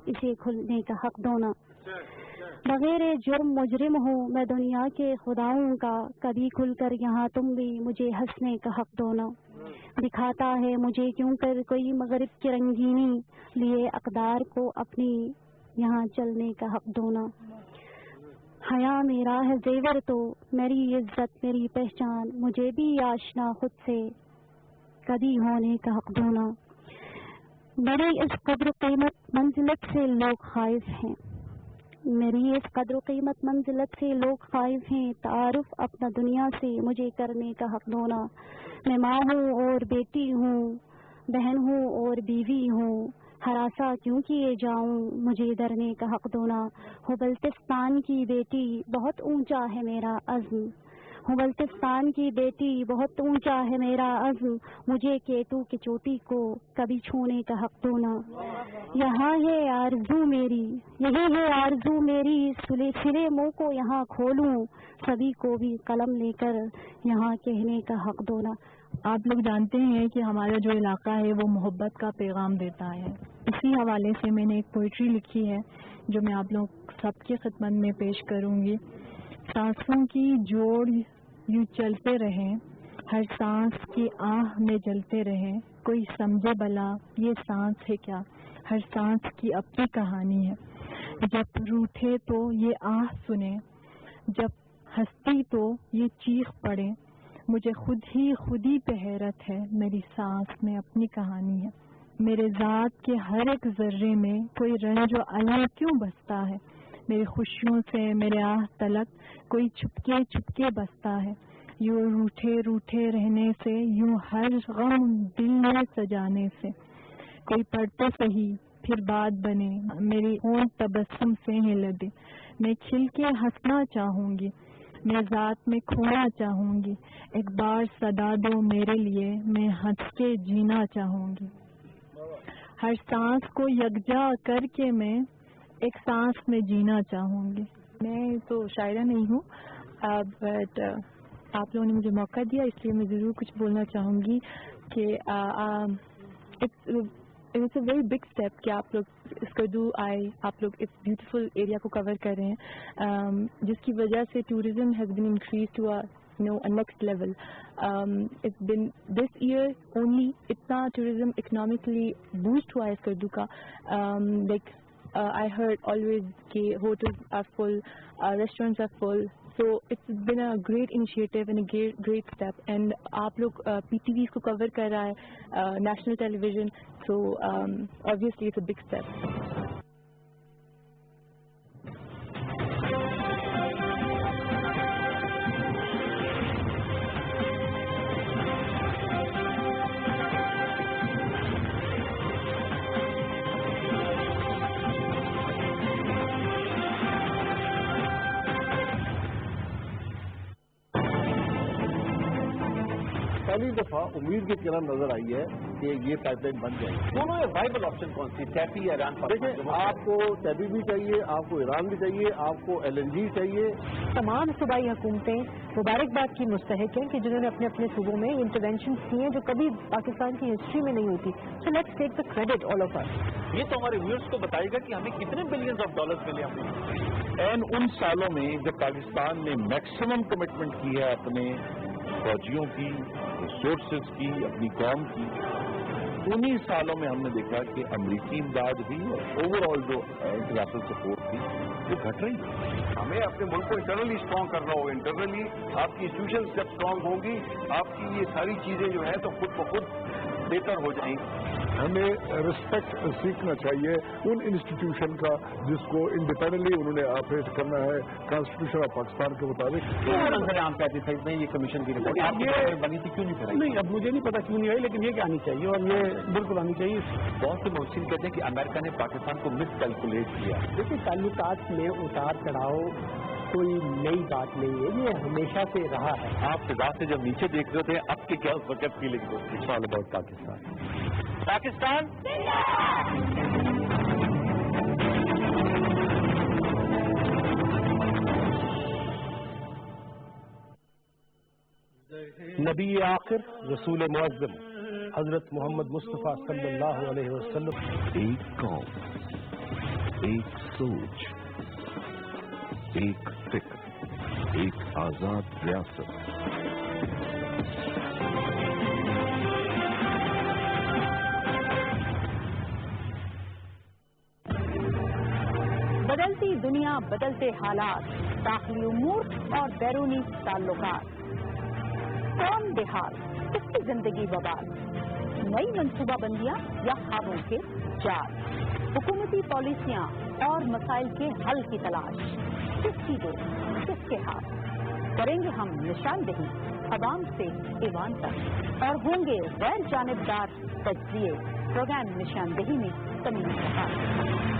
इसे खुलने का हक दो ना। बगैर जुर्म मुजरिम हूँ मैं दुनिया के खुदाओं का, कभी खुलकर यहाँ तुम भी मुझे हंसने का हक दो ना। दिखाता है मुझे क्यों कर कोई मगरिब की रंगीनी, लिए अक़दार को अपनी यहाँ चलने का हक दो ना। हया मेरा है ज़ेवर तो मेरी इज्जत मेरी पहचान, मुझे भी आशना खुद से कभी होने का हक दो ना। मेरी इस कद्र कीमत मंजिलत से लोग खाइफ हैं, मेरी इस कद्र कीमत मंजिलत से लोग खाइफ हैं, तारुफ अपना दुनिया से मुझे करने का हक दो ना। मैं माँ हूँ और बेटी हूँ, बहन हूँ और बीवी हूँ, हरासा क्यों किए जाऊं मुझे डरने का हक दो ना। हो बल्तिस्तान की बेटी बहुत ऊंचा है मेरा अज़्म, हो बल्तिस्तान की बेटी बहुत ऊंचा है मेरा अज़्म, मुझे केतु की चोटी को कभी छूने का हक दो ना। यहाँ है आरज़ू मेरी, यही है आरज़ू मेरी, सिरे मुँह को यहाँ खोलूं, सभी को भी कलम लेकर यहाँ कहने का हक दो ना। आप लोग जानते हैं कि हमारा जो इलाका है वो मोहब्बत का पैगाम देता है। इसी हवाले से मैंने एक पोइट्री लिखी है जो मैं आप लोग सबकी खिदमत में पेश करूंगी। सांसों की जोड़ यूँ चलते रहें, हर सांस की आह में जलते रहें, कोई समझे भला ये सांस है क्या, हर सांस की अपनी कहानी है। जब रूठे तो ये आह सुने, जब हंसती तो ये चीख पड़े, मुझे खुद ही पे हैरत है, मेरी सांस में अपनी कहानी है। मेरे ज़ात के हर एक जर्रे में कोई रंज व अलम क्यों बसता है, मेरी खुशियों से मेरे आह तलक कोई छुपके छुपके बसता है। यूँ रूठे रूठे रहने से, यूँ हर गम दिल में सजाने से, कोई पढ़ते सही फिर बात बने, मेरी होंठ तबस्सुम से ही लदे। मैं खिल के हंसना चाहूँगी, मैं ज़ात में खोना चाहूँगी, एक बार सदा दो मेरे लिए, मैं हंस के जीना चाहूँगी। हर सांस को यकजा करके मैं एक सांस में जीना चाहूँगी। मैं तो शायरा नहीं हूँ, बट आप लोगों ने मुझे मौका दिया इसलिए मैं ज़रूर कुछ बोलना चाहूँगी कि it's a very big step कि आप लोग स्कर्दू आए, आप लोग इस ब्यूटीफुल एरिया को कवर कर रहे हैं, जिसकी वजह से tourism has been increase to a next level. It's been this year only इतना tourism economically boost हुआ है स्कर्दू का. Like I heard always कि hotels are full, restaurants are full. So it's been a great initiative and a great step. And आप लोग PTV को cover कर रहा है, national television. So obviously it's a big step. पहली दफा उम्मीद की किरण नजर आई है कि ये पाइपलाइन बन जाएगी। दोनों में वाइबल ऑप्शन कौन सी, टैपी या ईरान? देखिए, आपको टैपी भी चाहिए, आपको ईरान भी चाहिए, आपको LNG चाहिए। तमाम सूबाई हुकूमतें मुबारकबाद की मुस्तहिक हैं कि जिन्होंने अपने अपने सूबों में इंटरवेंशन किए हैं जो कभी पाकिस्तान की हिस्ट्री में नहीं होती। So let's take the credit all of us. ये तो हमारे व्यूअर्स को बताएगा कि हमें कितने बिलियंस ऑफ डॉलर्स मिले हमने। एंड उन सालों में जब पाकिस्तान ने मैक्सिमम कमिटमेंट की है अपने फौजियों की, रिसोर्सेज की, अपनी कौम की, उन्हीं सालों में हमने देखा कि अमरीकी इमदाद भी और ओवरऑल जो इंटरनेशनल सपोर्ट थी वो घट रही है। हमें अपने मुल्क को इंटरनली स्ट्रांग करना होगा। इंटरनली आपकी इंस्टीट्यूशन जब स्ट्रांग होंगी, आपकी ये सारी चीजें जो है तो खुद ब खुद बेहतर हो जाएंगी। हमें रिस्पेक्ट सीखना चाहिए उन इंस्टीट्यूशन का जिसको इंडिपेंडेंटली उन्होंने ऑपरेट करना है कॉन्स्टिट्यूशन ऑफ पाकिस्तान के मुताबिक। आम पैटिसाइड में ये कमीशन की रिपोर्ट ये बनी थी, क्यों नहीं कराई? नहीं, अब मुझे नहीं पता क्यों नहीं आई, लेकिन ये कि आनी चाहिए और ये बिल्कुल आनी चाहिए। बहुत से मुहसिन कहते हैं कि अमेरिका ने पाकिस्तान को मिस कैलकुलेट किया। देखिए, ताल्लुकात में उतार चढ़ाव कोई नई बात नहीं है, ये हमेशा से रहा है। آپ فضا سے جب نیچے دیکھ رہے تھے اب کے کیا اس وقت فیلنگ ہوتی ہے؟ All about Pakistan. پاکستان نبی آخر رسول معظم حضرت محمد مصطفیٰ صلی اللہ علیہ وسلم. ایک قوم، ایک سوچ، ایک فکر، ایک آزاد ریاست. بدلتی دنیا، بدلتے حالات، داخلی امور اور بیرونی تعلقات. قوم بحال، اس کی زندگی بوال، نئی منصوبہ بندیاں یا خوابوں کے جال، حکومتی پالیسیاں اور مسائل کے حل کی تلاش. کس کی دو، کس کے ہاتھ؟ کریں گے ہم نشاندہی عوام سے ایوان تک اور ہوں گے غیر جانبدار تجزیے. پروگرام نشاندہی میں تمیم صفات.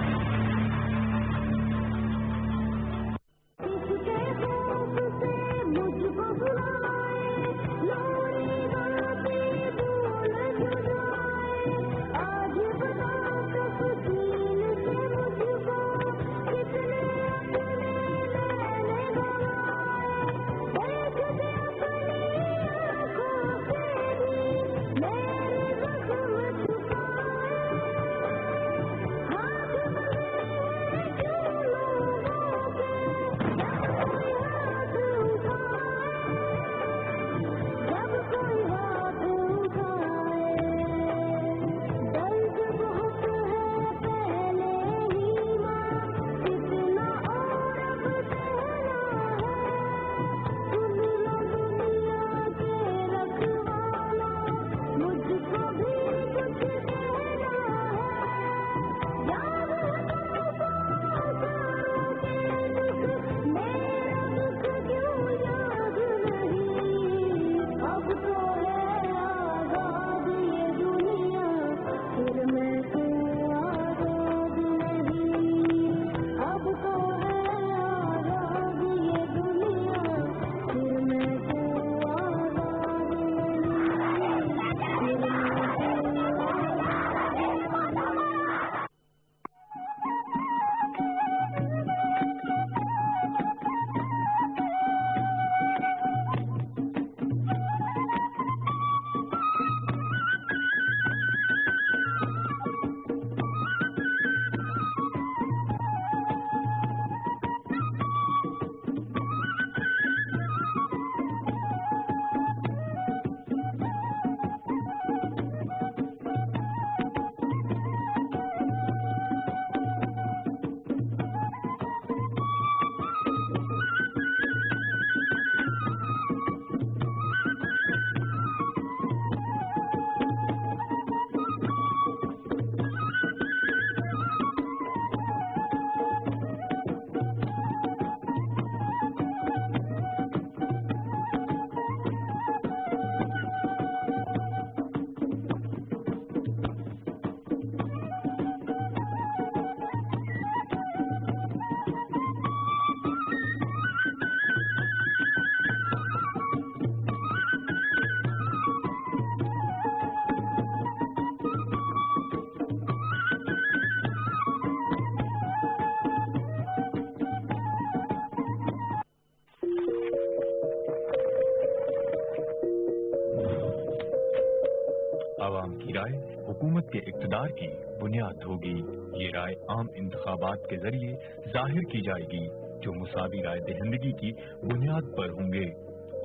عوام کی رائے حکومت کے اقتدار کی بنیاد ہوگی. یہ رائے عام انتخابات کے ذریعے ظاہر کی جائے گی جو مساوی رائے دہندگی کی بنیاد پر ہوں گے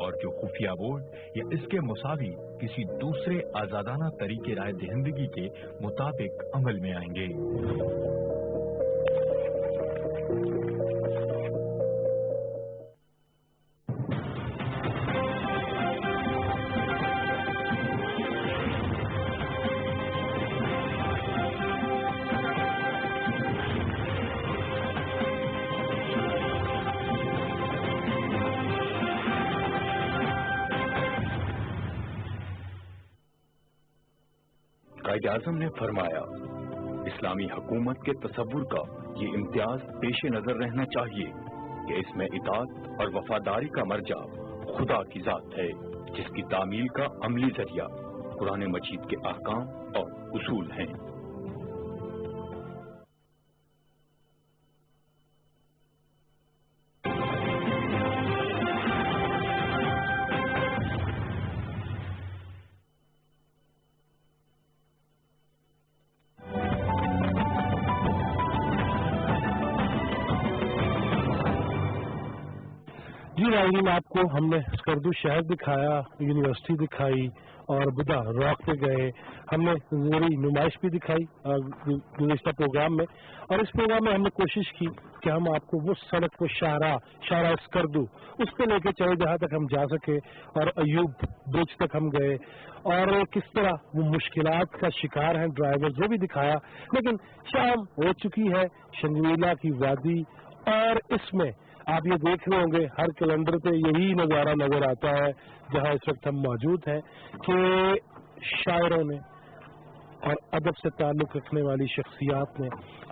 اور جو خفیہ ووٹ یا اس کے مساوی کسی دوسرے آزادانہ طریقے رائے دہندگی کے مطابق عمل میں آئیں گے. قائد اعظم نے فرمایا اسلامی حکومت کے تصور کا یہ امتیاز پیش نظر رہنا چاہیے کہ اس میں اطاعت اور وفاداری کا مرجع خدا کی ذات ہے، جس کی تعمیل کا عملی ذریعہ قرآن مجید کے احکام اور اصول ہیں۔ جی ناظرین، آپ کو ہم نے اسکردو شہر دکھایا، یونیورسٹی دکھائی اور بدھا راک پہ گئے، ہم نے ضروری نمائش بھی دکھائی گزشتہ پروگرام میں، اور اس پروگرام میں ہم نے کوشش کی کہ ہم آپ کو وہ سڑک کو شاہراہ اسکردو اس پہ لے کے چلے جہاں تک ہم جا سکے، اور ایوب برج تک ہم گئے اور کس طرح وہ مشکلات کا شکار ہیں ڈرائیور، وہ بھی دکھایا۔ لیکن شام ہو چکی ہے، شنگریلا کی وادی، اور اس میں آپ یہ دیکھ رہے ہوں گے ہر کیلنڈر پہ یہی نظارہ نظر آتا ہے جہاں اس وقت ہم موجود ہیں کہ شاعروں نے اور ادب سے تعلق رکھنے والی شخصیات نے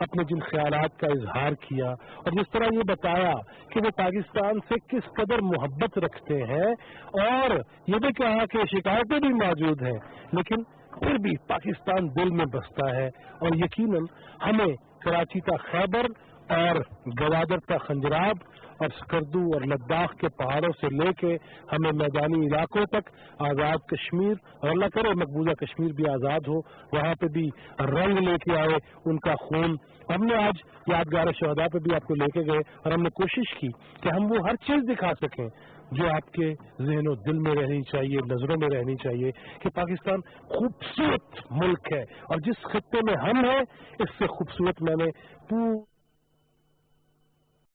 اپنے جن خیالات کا اظہار کیا، اور جس طرح یہ بتایا کہ وہ پاکستان سے کس قدر محبت رکھتے ہیں، اور یہ بھی کہا کہ شکایتیں بھی موجود ہیں لیکن پھر بھی پاکستان دل میں بستا ہے، اور یقیناً ہمیں کراچی کا خیبر اور گوادر کا خنجراب اور اسکردو اور لداخ کے پہاڑوں سے لے کے ہمیں میدانی علاقوں تک آزاد کشمیر، اور اللہ کرے مقبوضہ کشمیر بھی آزاد ہو، وہاں پہ بھی رنگ لے کے آئے ان کا خون۔ ہم نے آج یادگار شہداء پہ بھی آپ کو لے کے گئے، اور ہم نے کوشش کی کہ ہم وہ ہر چیز دکھا سکیں جو آپ کے ذہن و دل میں رہنی چاہیے، نظروں میں رہنی چاہیے، کہ پاکستان خوبصورت ملک ہے، اور جس خطے میں ہم ہیں اس سے خوبصورت میں نے